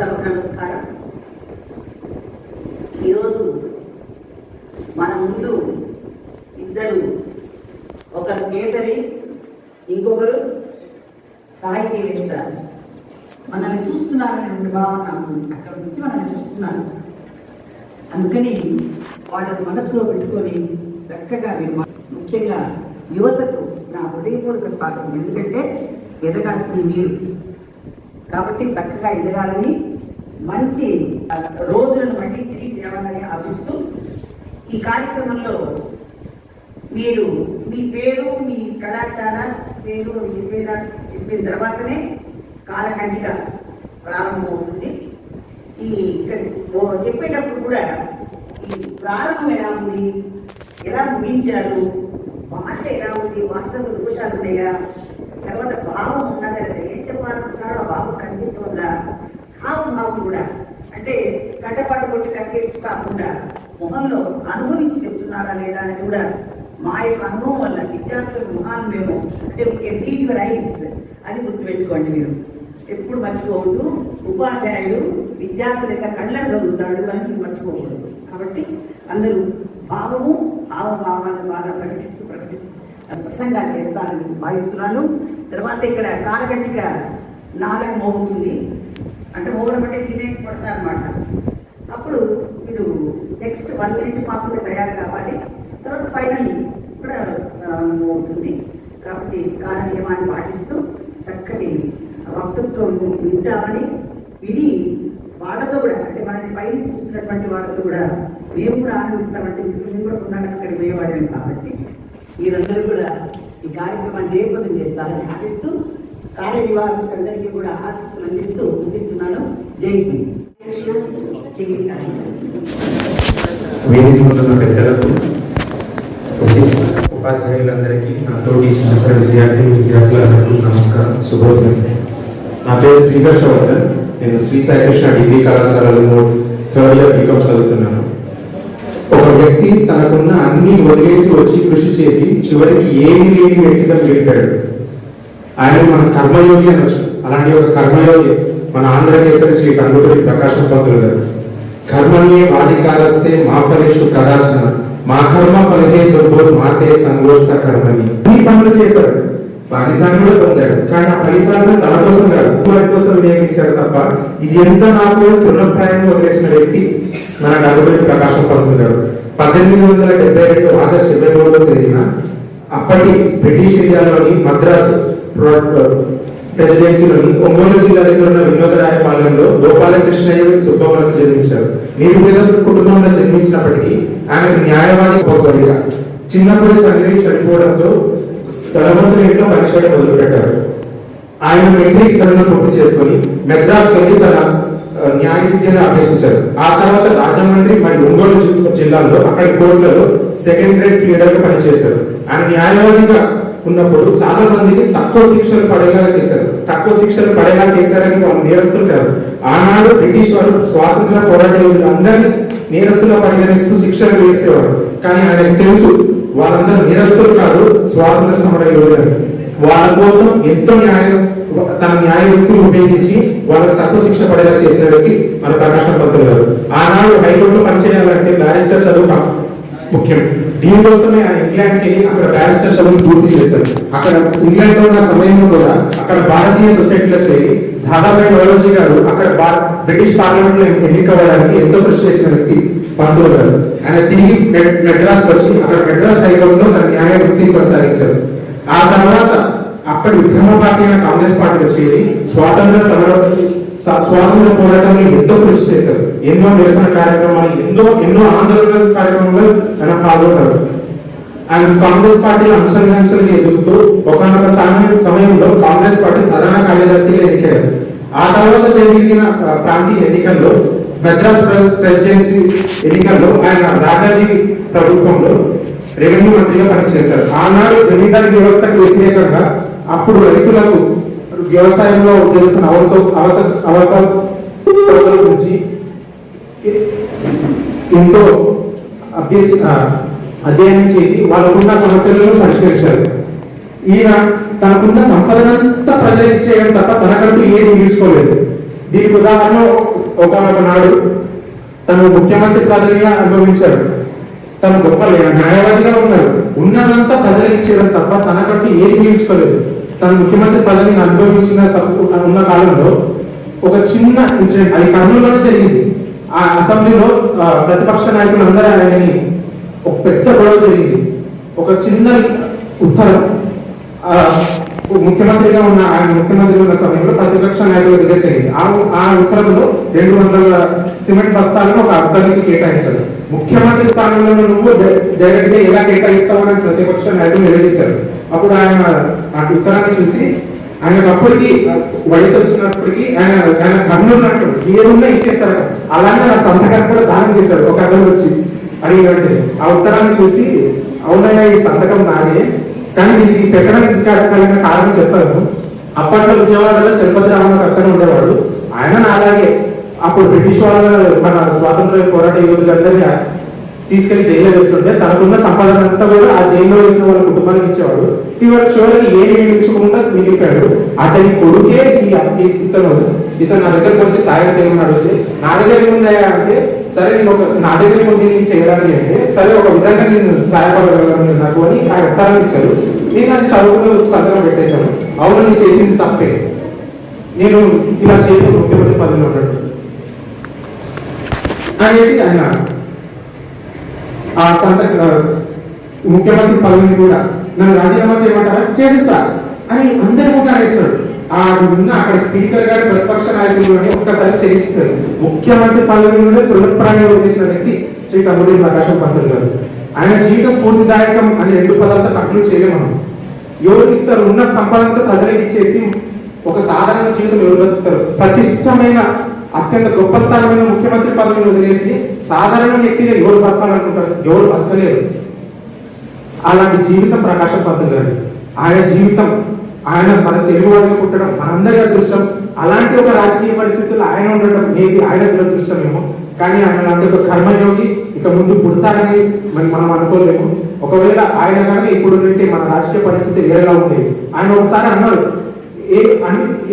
సభకు నమస్కారం. ఈరోజు మన ముందు ఇద్దరు, ఒకరు కేసరి, ఇంకొకరు సాహితీవేత్త మనల్ని చూస్తున్నారనే భావన అక్కడ నుంచి మనల్ని చూస్తున్నారు. అందుకని వాళ్ళని మనసులో పెట్టుకొని చక్కగా మీరు, ముఖ్యంగా యువతకు నా హృదయపూర్వక స్వాగతం. ఎందుకంటే ఎదగాల్సింది మీరు కాబట్టి చక్కగా ఎదగాలని, మంచి రోజులను బట్టి తిరిగి తేవాలని ఆశిస్తూ ఈ కార్యక్రమంలో మీరు మీ పేరు, మీ కళాశాల పేరు చెప్పిన తర్వాతనే కాలకంటిక ప్రారంభమవుతుంది. ఈ చెప్పేటప్పుడు కూడా ఈ ప్రారంభం ఎలా ఉంది, ఎలా ముగించారు, భాష ఎలా ఉంది, భాషలో దోషాలు ఉన్నాయా, తర్వాత భావం ఉన్నదా లేదా, ఏం చెప్పాలనుకున్నారో ఆ భావం కనిపిస్తుందా, భావం కూడా అంటే గడ్డపాటు కొట్టి కక్కేసి కాకుండా మొహంలో అనుభవించి చెప్తున్నారా లేదా అని కూడా మా యొక్క అనుభవం వల్ల విద్యార్థుల మొహాలు మేము అంటే రీడ్ యువర్ ఐస్ అని గుర్తుపెట్టుకోండి. మీరు ఎప్పుడు మర్చిపోవద్దు, ఉపాధ్యాయుడు విద్యార్థుల యొక్క కళ్ళను చదువుతాడు అని మీరు మర్చిపోకూడదు. కాబట్టి అందరూ భావము హావభావాలను బాగా ప్రకటిస్తూ ప్రసంగాలు చేస్తారని భావిస్తున్నాను. తర్వాత ఇక్కడ కాలగట్టిక నాగం మోగుతుంది, అంటే మోగడం అంటే తినే కొడతారనమాట. అప్పుడు మీరు నెక్స్ట్ 1 minute మాత్రమే తయారు కావాలి. తర్వాత ఫైనల్ కూడా మోగుతుంది. కాబట్టి కాల నియమాన్ని పాటిస్తూ చక్కటి వక్తృత్వం వింటామని, విని వాళ్ళతో కూడా అంటే మనల్ని పైన చూస్తున్నటువంటి వాళ్ళతో కూడా మేము కూడా ఆనందిస్తామంటే మేము కూడా ఉన్నాక అక్కడికి పోయేవాళ్ళం. కాబట్టి మీరందరూ కూడా ఈ కార్యక్రమాన్ని జయప్రదం చేస్తారని ఆశిస్తూ కార్యనిర్వాహకులందరికీ కూడా ఆశీస్సులు అందిస్తూ ముగిస్తున్నాను. జై హింద్. వేదిక ఉన్న పెద్దలకు, ఉపాధ్యాయులందరికీ, నా తోటి సంవత్సర విద్యార్థులందరికీ నమస్కారం, శుభోదయం. నా పేరు శ్రీకృష్ణవర్ధన్. నేను శ్రీ సాయికృష్ణ డిగ్రీ కళాశాలలో 3rd year బీకామ్ చదువుతున్నాను. ఒక వ్యక్తి తనకున్న అన్ని వదిలేసి వచ్చి కృషి చేసి చివరికి ఏమి లేని వ్యక్తిగా మిగిలిపాడు. ఆయన మన కర్మయోగి అనొచ్చు. అలాంటి ఒక కర్మయోగి మన ఆంధ్రకేసరి శ్రీ కందుకూరి ప్రకాశం పంతులు గారు. కర్మణ్యే వాదికారస్తే మా ఫలేషు కదాచన మా కర్మ ఫలహే దుర్భో మాతే సంగోత్స కర్మని. ఈ పనులు చేశారు, ఫలితాన్ని కూడా పొందాడు. కానీ ఆ ఫలితాలను తన కోసం కాదు, వారి కోసం వినియోగించారు తప్ప ఇది ఎంత నాకు తృణప్రాయంగా వదిలేసిన వ్యక్తి మన కందుకూరి ప్రకాశం పంతులు గారు. 1872 ఆగస్టు 23వ తేదీన అప్పటి బ్రిటిష్ ఇండియాలోని మద్రాసు ప్రెసిడెన్సీలోని ఒంగోలు జిల్లా దగ్గర ఉన్న వినోదరాయపాలెంలో గోపాలకృష్ణయ్య సుబ్బమ్మలకు జన్మించారు. నిరుపేద కుటుంబంలో జన్మించినప్పటికీ ఆయన న్యాయవాది పోగొడిగా చిన్నప్పుడు తండ్రి చనిపోవడంతో ధనవంతుల ఇంట్లో పనిచేయడం మొదలుపెట్టారు. ఆయన మెట్రిక్ తరగతి పూర్తి చేసుకుని మెడ్రాస్ వెళ్ళి తన న్యాయ విద్యను అభ్యసించారు. ఆ తర్వాత రాజమండ్రి మరియు ఒంగోలు జిల్లాల్లో అక్కడి కోర్టులలో 2nd grade ప్లీడర్ గా పనిచేశారు. ఆయన న్యాయవాదిగా ఉన్నప్పుడు చాలా మందికి తక్కువ శిక్షలు పడేలా చేశారని వాళ్ళు నేరస్తులు కాదు. ఆనాడు బ్రిటిష్ వారు స్వాతంత్ర పోరాటందరినీ నేరస్తులుగా పరిగణిస్తూ శిక్షలు వేసేవారు. కానీ ఆయనకు తెలుసు వాళ్ళందరూ నేరస్తులు కాదు, స్వాతంత్ర సమర యోధులు. వాళ్ళ కోసం ఎంతో తన న్యాయ వృత్తిని ఉపయోగించి వాళ్ళకి తక్కువ శిక్ష పడేలా చేసిన వ్యక్తి మన ప్రకాశం పంతులు గారు. ఆనాడు హైకోర్టులో పనిచేయాలంటే బ్యారిస్టర్ చదువు ముఖ్యం. దీనికోసమే ఆయన ఇంగ్లాండ్కి వెళ్ళి అక్కడ బ్యారిస్టర్ చదువును పూర్తి చేశారు. అక్కడ ఇంగ్లాండ్ లో ఉన్న సమయంలో కూడా అక్కడ భారతీయ సొసైటీలో చేరి దాదాబాయి నవరోజీ గారు అక్కడ బ్రిటిష్ పార్లమెంట్ లో ఎన్నికవ్వడానికి ఎంతో కృషి చేసిన వ్యక్తి పంతులు గారు. ఆయన తిరిగి మెడ్రాస్ వచ్చి అక్కడ మెడ్రాస్ హైకోర్టులో తన న్యాయ వృత్తిని కొనసాగించారు. ఆ తర్వాత అప్పటి ఉద్యమ పార్టీ అయిన కాంగ్రెస్ పార్టీలో చేరి స్వాతంత్ర పోరాటంలో ఎంతో కృషి చేశారు. ఎన్నో నిరసన కార్యక్రమాలు, ఎన్నో ఆందోళన కార్యక్రమంలో ఆయన పాల్గొన్నారు. ఆయన కాంగ్రెస్ పార్టీలో అంశాలుగా ఎదుగుతూ ఒకనొక సమయంలో కాంగ్రెస్ పార్టీ ప్రధాన కార్యదర్శిగా ఎన్నికయ్యారు. ఆ తర్వాత జరిగిన ప్రాంతీయ ఎన్నికల్లో మద్రాస్ ప్రెసిడెన్సీ ఎన్నికల్లో ఆయన రాజాజీ ప్రభుత్వంలో రెవెన్యూ మంత్రిగా పనిచేశారు. ఆనాడు జమీందారీ వ్యవస్థకు వ్యతిరేకంగా అప్పుడు రైతులకు వ్యవసాయంలో జరుగుతున్న అవకతవకల గురించి ఎంతో అధ్యయనం చేసి వాళ్ళకున్న సమస్యలను పరిష్కరించారు. ఈయన తనకున్న సంపదనంతా ప్రజలకు చేయడం తప్ప తనకంటూ ఏది మిగిల్చుకోలేదు. దీనికి ఉదాహరణ ఒకనాడు తను ముఖ్యమంత్రి పదవిగా అనుభవించాడు. తను గొప్ప న్యాయవాదిగా ఉన్నారు. ఉన్నదంతా ప్రజలకు ఇచ్చేయడం తప్ప తనకంటూ ఏది మిగిల్చుకోలేదు. తను ముఖ్యమంత్రి పదవిని అనుభవించిన ఉన్న కాలంలో ఒక చిన్న ఇన్సిడెంట్, అది కర్నూలులోనే జరిగింది. ఆ అసెంబ్లీలో ప్రతిపక్ష నాయకులు అందరూ ఆయనని ఒక పెద్ద గొడవ జరిగింది. ఒక చిన్న ఉత్తరం ముఖ్యమంత్రిగా ఉన్న సమయంలో ప్రతిపక్ష నాయకుల దగ్గరికి వెళ్ళింది. ఆ ఉత్తరంలో 200 సిమెంట్ బస్తాలను ఒక అర్థానికి కేటాయించారు. ముఖ్యమంత్రి స్థానంలో నువ్వు డైరెక్ట్ గా ఎలా కేటాయిస్తావని ప్రతిపక్ష నాయకులు నిలదీశారు. అప్పుడు ఆయన ఆ ఉత్తరాన్ని చూసి, ఆయనకు అప్పటికి వయసు వచ్చినప్పటికీ ఆయన కర్నూలు అంటాడు, ఏమున్నా ఇచ్చేసారు. అలాగే నా సంతకాన్ని కూడా దానం చేశాడు. ఒక అతను వచ్చి అడిగినట్టు ఆ ఉత్తరాన్ని చూసి, అవునయ్యా ఈ సంతకం నాదే, కానీ ఇది పెట్టడానికి కలిగిన కారణం చెప్తాను. అప్పట్లో విజయవాడలో చలపతి రామన్ అక్కడ ఉండేవాడు. ఆయన నాలాగే అప్పుడు బ్రిటిష్ వాళ్ళు మన స్వాతంత్ర పోరాట యోధులందరినీ తీసుకెళ్లి జైల్లో వేస్తుంటే తనకున్న సంపాదన అంతా కూడా ఆ జైల్లో వేసిన వాళ్ళ కుటుంబానికి ఇచ్చేవాడు. చివరికి ఏమి మిగిల్చకుండా మిగిలిపోయాడు. అతని కొడుకే ఇతను నా దగ్గరకు వచ్చి సాయం చేయమని అడిగితే, నా దగ్గర ఉన్నాయా అంటే, సరే నా దగ్గర ఉంది నేను చేయడానికి అంటే, సరే ఒక విధంగా నేను సహాయపడగలను నాకు అని ఆయన ఉత్తరాన్ని ఇచ్చారు. నేను అది చదువుకుని సంతకం పెట్టేశాను. అవును నేను చేసింది తప్పే, నేను ఇలా చేయడం ముఖ్యమంత్రి పదవిలో ఉన్నాడు అనేసి ఆయన ఆ ముఖ్యమంత్రి పదవిని కూడా నన్ను రాజీనామా చేయమంటారా, చేసిస్తా అని అందరి కూడా అనేస్తాడు. అక్కడ స్పీకర్ గారు ప్రతిపక్ష నాయకులు అని ఒక్కసారి చేయించుతారు. ముఖ్యమంత్రి పదవి నుండి తృణప్రాయం చేసిన వ్యక్తి శ్రీ తమ్ముడి ప్రకాశం పంతులు గారు. ఆయన జీవిత స్ఫూర్తిదాయకం అని 2 పదాలతో కంక్లూడ్ చేయలేము. మనం ఎవరికి ఇస్తారు? ఉన్న సంపాదనతో ప్రజలకు ఇచ్చేసి ఒక సాధారణ జీవితం ఎవరు బతుకుతారు? ప్రతిష్టమైన అత్యంత గొప్ప స్థానమైన ముఖ్యమంత్రి పదవిని వదిలేసి సాధారణ వ్యక్తిగా ఎవరు బతకాలనుకుంటారు? ఎవరు బతకలేరు. అలాంటి జీవితం ప్రకాశం పంతులు గారు. ఆయన జీవితం, ఆయన మన తెలుగు వారిని పుట్టడం మనందరి అదృష్టం. అలాంటి ఒక రాజకీయ పరిస్థితుల్లో ఆయన ఉండడం మేబీ ఆయన దురదృష్టమేమో. కానీ ఆయన అలాంటి ఒక కర్మయోగి ఇక ముందు పుడతారని మనం అనుకోలేము. ఒకవేళ ఆయన కనుక ఇప్పుడు ఉంటే మన రాజకీయ పరిస్థితి వేరేలా ఉండేది. ఆయన ఒకసారి అన్నారు,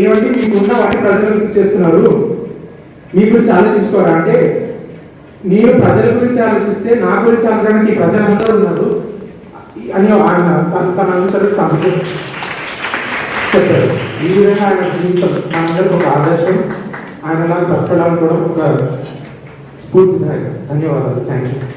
ఏమంటే మీకున్న వాటిని ప్రజలకు చేస్తున్నారు, మీ గురించి ఆలోచించుకోరా అంటే, నేను ప్రజల గురించి ఆలోచిస్తే నా గురించి అనడానికి ప్రజలందరూ ఉన్నారు అని ఆయన తన అనుసరికి సమస్య చెప్పారు. ఈ విధంగా ఆయన జీవితం మనందరికి ఒక ఆదర్శం. ఆయనలా బతకడానికి కూడా ఒక స్ఫూర్తిదాయకం. ధన్యవాదాలు. Thank you.